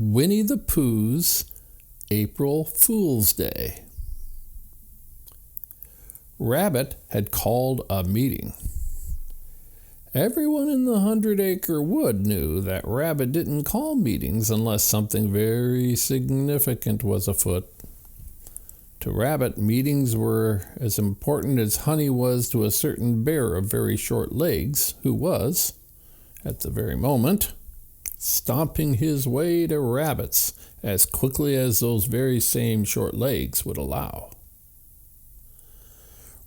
Winnie the Pooh's April Fool's Day. Rabbit had called a meeting. Everyone in the 100-acre wood knew that Rabbit didn't call meetings unless something very significant was afoot. To Rabbit, meetings were as important as honey was to a certain bear of very short legs, who was, at the very moment, stomping his way to rabbits as quickly as those very same short legs would allow.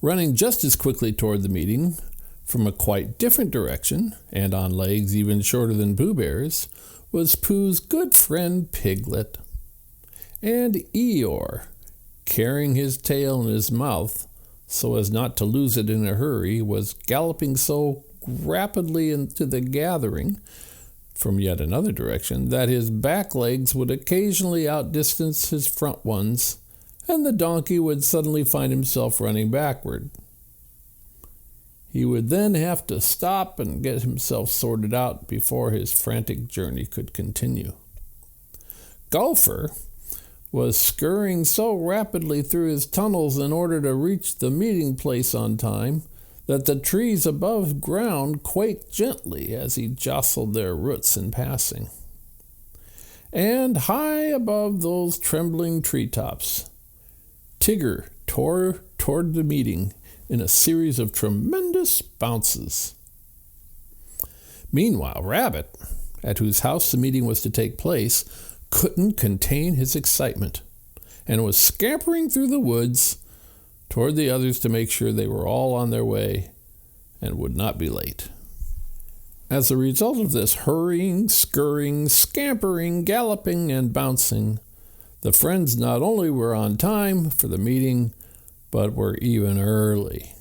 Running just as quickly toward the meeting, from a quite different direction, and on legs even shorter than Pooh Bear's, was Pooh's good friend Piglet. And Eeyore, carrying his tail in his mouth so as not to lose it in a hurry, was galloping so rapidly into the gathering from yet another direction that his back legs would occasionally outdistance his front ones, and the donkey would suddenly find himself running backward. He would then have to stop and get himself sorted out before his frantic journey could continue. Gopher was scurrying so rapidly through his tunnels in order to reach the meeting place on time that the trees above ground quaked gently as he jostled their roots in passing. And high above those trembling treetops, Tigger tore toward the meeting in a series of tremendous bounces. Meanwhile, Rabbit, at whose house the meeting was to take place, couldn't contain his excitement and was scampering through the woods toward the others to make sure they were all on their way and would not be late. As a result of this hurrying, scurrying, scampering, galloping, and bouncing, the friends not only were on time for the meeting, but were even early.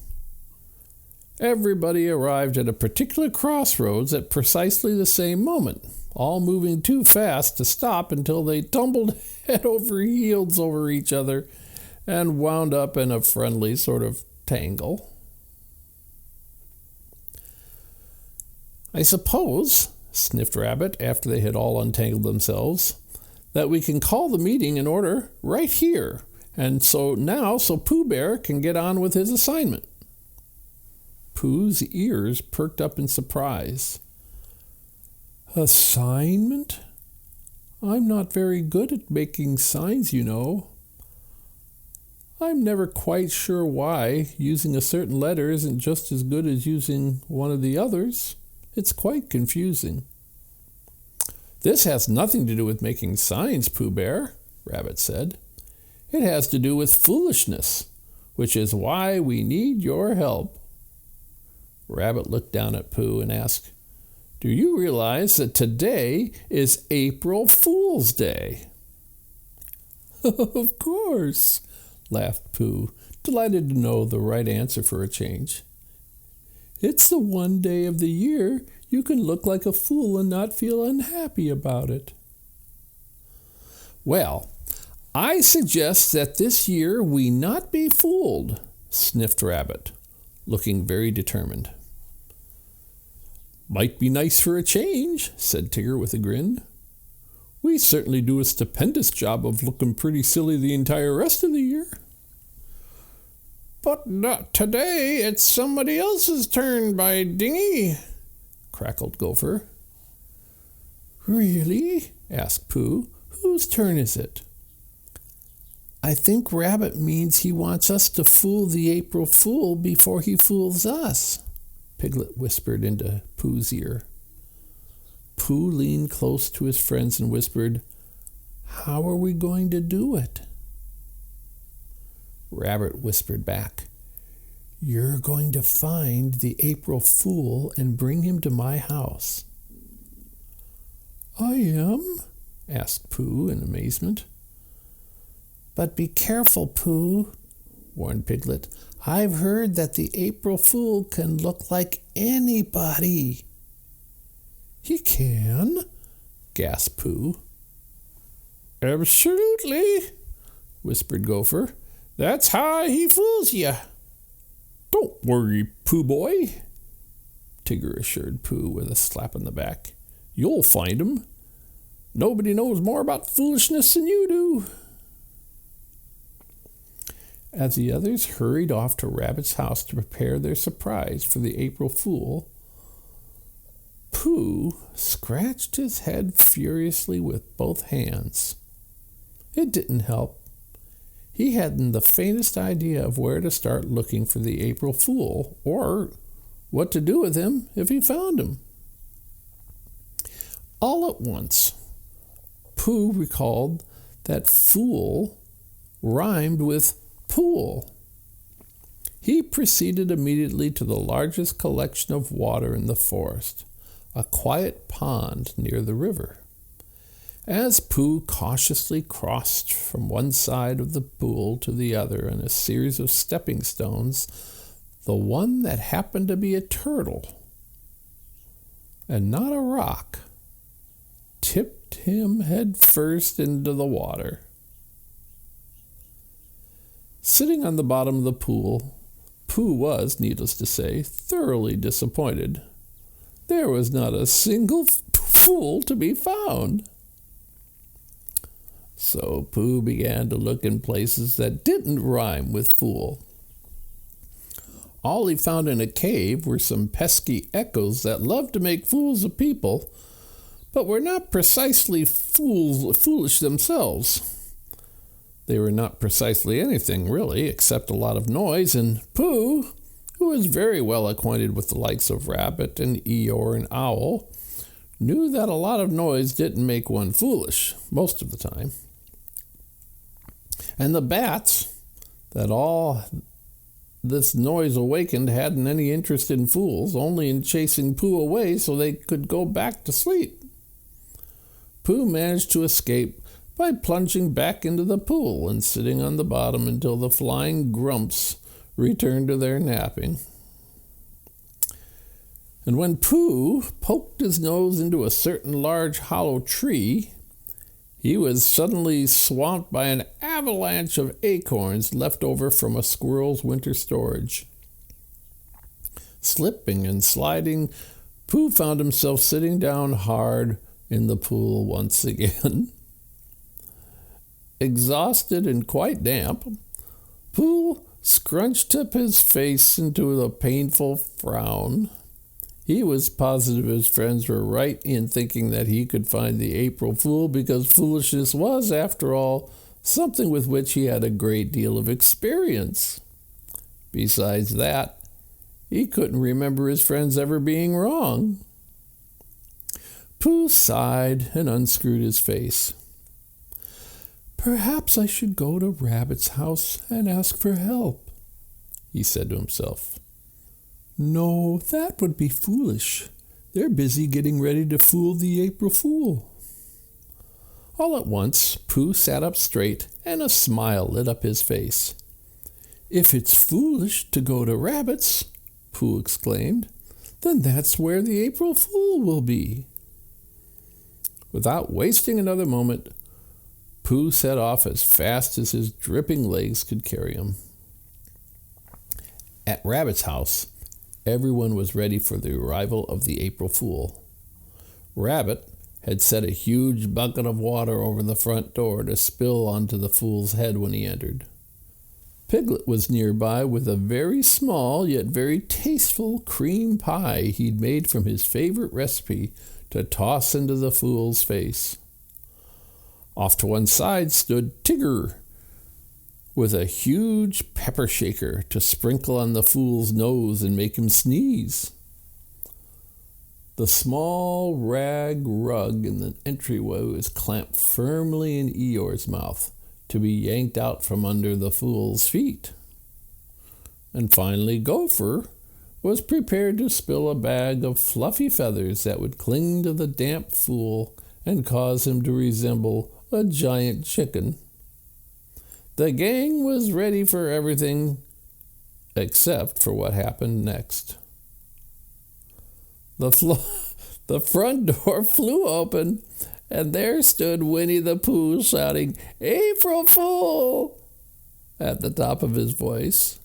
Everybody arrived at a particular crossroads at precisely the same moment, all moving too fast to stop until they tumbled head over heels over each other and wound up in a friendly sort of tangle. "I suppose," sniffed Rabbit after they had all untangled themselves, "that we can call the meeting in order right here, and so Pooh Bear can get on with his assignment." Pooh's ears perked up in surprise. "Assignment? I'm not very good at making signs, you know. I'm never quite sure why using a certain letter isn't just as good as using one of the others. It's quite confusing." "This has nothing to do with making signs, Pooh Bear," Rabbit said. "It has to do with foolishness, which is why we need your help." Rabbit looked down at Pooh and asked, "Do you realize that today is April Fool's Day?" "Of course," laughed Pooh, delighted to know the right answer for a change. "It's the one day of the year you can look like a fool and not feel unhappy about it." "Well, I suggest that this year we not be fooled," sniffed Rabbit, looking very determined. "Might be nice for a change," said Tigger with a grin. "We certainly do a stupendous job of looking pretty silly the entire rest of the year." "But not today. It's somebody else's turn, by dingy," crackled Gopher. "Really?" asked Pooh. "Whose turn is it?" "I think Rabbit means he wants us to fool the April Fool before he fools us," Piglet whispered into Pooh's ear. Pooh leaned close to his friends and whispered, "How are we going to do it?" Rabbit whispered back, "You're going to find the April Fool and bring him to my house." "I am?" asked Pooh in amazement. "But be careful, Pooh," warned Piglet. "I've heard that the April Fool can look like anybody." "He can?" gasped Pooh. "Absolutely," whispered Gopher. "That's how he fools you." "Don't worry, Pooh boy," Tigger assured Pooh with a slap on the back. "You'll find him. Nobody knows more about foolishness than you do." As the others hurried off to Rabbit's house to prepare their surprise for the April Fool, Pooh scratched his head furiously with both hands. It didn't help. He hadn't the faintest idea of where to start looking for the April Fool, or what to do with him if he found him. All at once, Pooh recalled that fool rhymed with pool. He proceeded immediately to the largest collection of water in the forest, a quiet pond near the river. As Pooh cautiously crossed from one side of the pool to the other in a series of stepping stones, the one that happened to be a turtle, and not a rock, tipped him head first into the water. Sitting on the bottom of the pool, Pooh was, needless to say, thoroughly disappointed. There was not a single fool to be found. So Pooh began to look in places that didn't rhyme with fool. All he found in a cave were some pesky echoes that loved to make fools of people, but were not precisely foolish themselves. They were not precisely anything, really, except a lot of noise, and Pooh, who was very well acquainted with the likes of Rabbit and Eeyore and Owl, knew that a lot of noise didn't make one foolish, most of the time. And the bats, that all this noise awakened, hadn't any interest in fools, only in chasing Pooh away so they could go back to sleep. Pooh managed to escape by plunging back into the pool and sitting on the bottom until the flying grumps returned to their napping. And when Pooh poked his nose into a certain large hollow tree, he was suddenly swamped by an avalanche of acorns left over from a squirrel's winter storage. Slipping and sliding, Pooh found himself sitting down hard in the pool once again. Exhausted and quite damp, Pooh scrunched up his face into a painful frown. He was positive his friends were right in thinking that he could find the April Fool because foolishness was, after all, something with which he had a great deal of experience. Besides that, he couldn't remember his friends ever being wrong. Pooh sighed and unscrewed his face. "Perhaps I should go to Rabbit's house and ask for help," he said to himself. "No, that would be foolish. They're busy getting ready to fool the April Fool." All at once, Pooh sat up straight, and a smile lit up his face. "If it's foolish to go to Rabbit's," Pooh exclaimed, "then that's where the April Fool will be." Without wasting another moment, Pooh set off as fast as his dripping legs could carry him. At Rabbit's house, everyone was ready for the arrival of the April Fool. Rabbit had set a huge bucket of water over the front door to spill onto the fool's head when he entered. Piglet was nearby with a very small yet very tasteful cream pie he'd made from his favorite recipe to toss into the fool's face. Off to one side stood Tigger with a huge pepper shaker to sprinkle on the fool's nose and make him sneeze. The small rag rug in the entryway was clamped firmly in Eeyore's mouth to be yanked out from under the fool's feet. And finally Gopher was prepared to spill a bag of fluffy feathers that would cling to the damp fool and cause him to resemble a giant chicken. The gang was ready for everything except for what happened next. The front door flew open, and there stood Winnie the Pooh shouting, "April Fool!" at the top of his voice.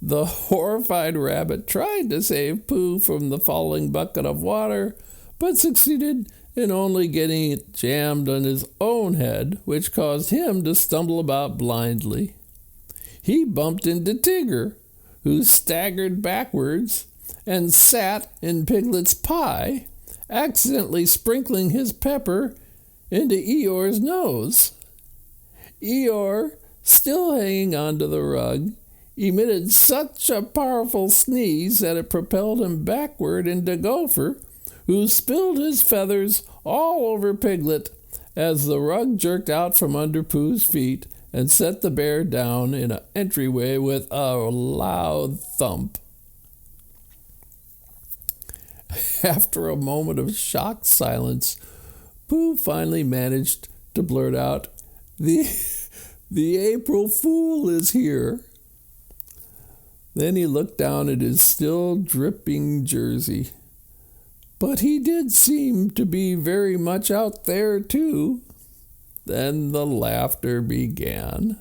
The horrified Rabbit tried to save Pooh from the falling bucket of water, but succeeded in only getting it jammed on his own head, which caused him to stumble about blindly. He bumped into Tigger, who staggered backwards and sat in Piglet's pie, accidentally sprinkling his pepper into Eeyore's nose. Eeyore, still hanging onto the rug, emitted such a powerful sneeze that it propelled him backward into Gopher, who spilled his feathers all over Piglet as the rug jerked out from under Pooh's feet and set the bear down in an entryway with a loud thump. After a moment of shocked silence, Pooh finally managed to blurt out, The April Fool is here." Then he looked down at his still dripping jersey. But he did seem to be very much out there, too. Then the laughter began,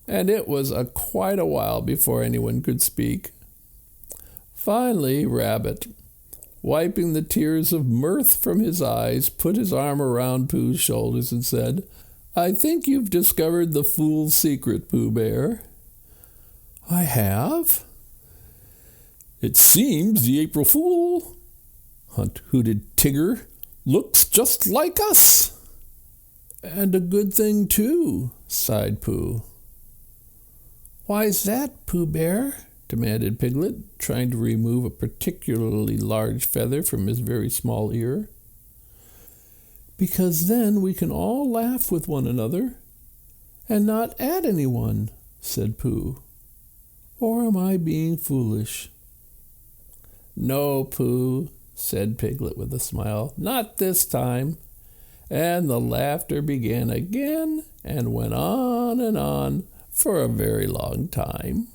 and it was quite a while before anyone could speak. Finally, Rabbit, wiping the tears of mirth from his eyes, put his arm around Pooh's shoulders and said, "I think you've discovered the fool's secret, Pooh Bear." "I have?" "It seems the April Fool," hooted Tigger, "looks just like us." "And a good thing, too," sighed Pooh. "Why's that, Pooh Bear?" demanded Piglet, trying to remove a particularly large feather from his very small ear. "Because then we can all laugh with one another and not at anyone," said Pooh. "Or am I being foolish?" "No, Pooh," said Piglet with a smile, "not this time." And the laughter began again and went on for a very long time.